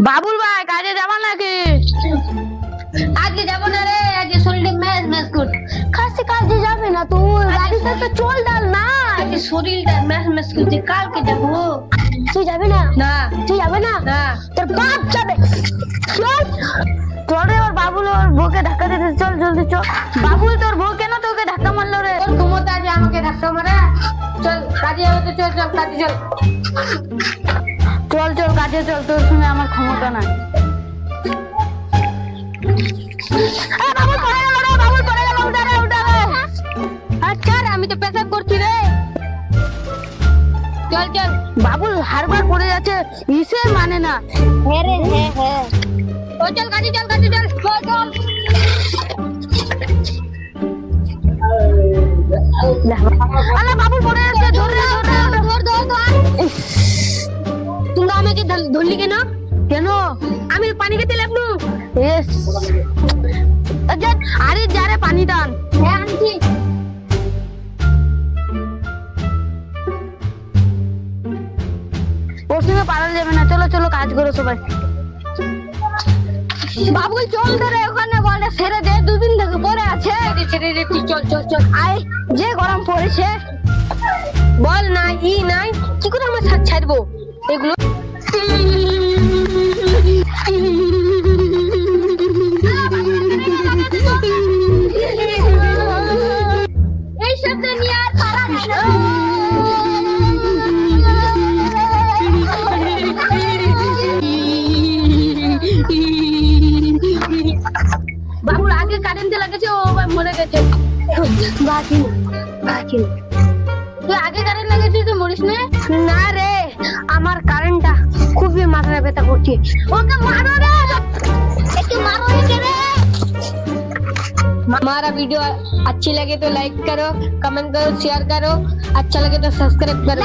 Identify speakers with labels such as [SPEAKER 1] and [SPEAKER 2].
[SPEAKER 1] বাবুল ভাই কাজে যাবা নাকি?
[SPEAKER 2] আজকে যাবো না রে, আজকে শরীরটা ম্যাচ ম্যাচ করছে।
[SPEAKER 1] কাছে কাজে যাবে না তুই? গাড়িতে তো চল ডাল না।
[SPEAKER 2] আজকে শরীরটা ম্যাচ ম্যাচ করছে, কালকে যাবো।
[SPEAKER 1] তুই যাবি না?
[SPEAKER 2] না
[SPEAKER 1] তুই যাবে না?
[SPEAKER 2] না
[SPEAKER 1] তোর বাপ যাবে। চল চল রে, ওর বাবুল ওর বউকে ধাক্কা দিতে, চল জলদি চল। বাবুল তোর বউ কেন তোকে ধাক্কা মারলো রে?
[SPEAKER 2] তোর ক্ষমতা আছে আমাকে ধাক্কা মারা? চল কাজে যাবো তো, চল চল কাজে চল।
[SPEAKER 1] চল চল কাজে চল, তোর সঙ্গে আমার ক্ষমতা নাই। বাবুল পড়ে গেল রে, বাবুল পড়ে গেল, উঠা রে উঠা রে।
[SPEAKER 2] আচ্ছা আমি তো পেশাব করছি রে। চল চল।
[SPEAKER 1] বাবুল হারবার পড়ে যাচ্ছে, ইসে মানে না।
[SPEAKER 2] হ্যাঁ রে হ্যাঁ। ও চল কাজে চল, কাজে চল চল চল।
[SPEAKER 1] আরে বাবুল পড়ে যাচ্ছে, ধর রে ধর রে ধর।
[SPEAKER 2] তোমরা আমাকে ধরলি কেন?
[SPEAKER 1] কেন?
[SPEAKER 2] আমি পানি খেতে লাগলু।
[SPEAKER 1] এস আরে যা রে পানি টান।
[SPEAKER 2] হ্যাঁ আনছি।
[SPEAKER 1] ওর সঙ্গে পারা যাবে না, চলো চলো কাজ করো সবাই।
[SPEAKER 2] বাবুল চল ধরে ওখানে বলটা ছেড়ে দে, দুদিন থেকে পরে আছে। ছেড়ে দে তুই, চল চল চল।
[SPEAKER 1] আয়, যে গরম পড়েছে।
[SPEAKER 2] বল নাই ই নাই, কি করে আমরা ছাড়বো এগুলো? এই শব্দ নিয়ে আর পারা যায় না। বাবুর আগে কারেন্টে লাগেছে, ও ভাই মরে গেছে।
[SPEAKER 1] বাকি বাকি
[SPEAKER 2] তুই আগে কারেন্ট লাগেছে, তুই মরিস না?
[SPEAKER 1] না রে, আমার কারেন্টটা খুবই মাথা ব্যথা করছে।
[SPEAKER 2] ওকে মারো রে, একটু मारो रे। हमारा वीडियो अच्छी लगे तो लाइक करो, कमेंट करो, शेयर करो, अच्छा लगे तो सब्सक्राइब करो।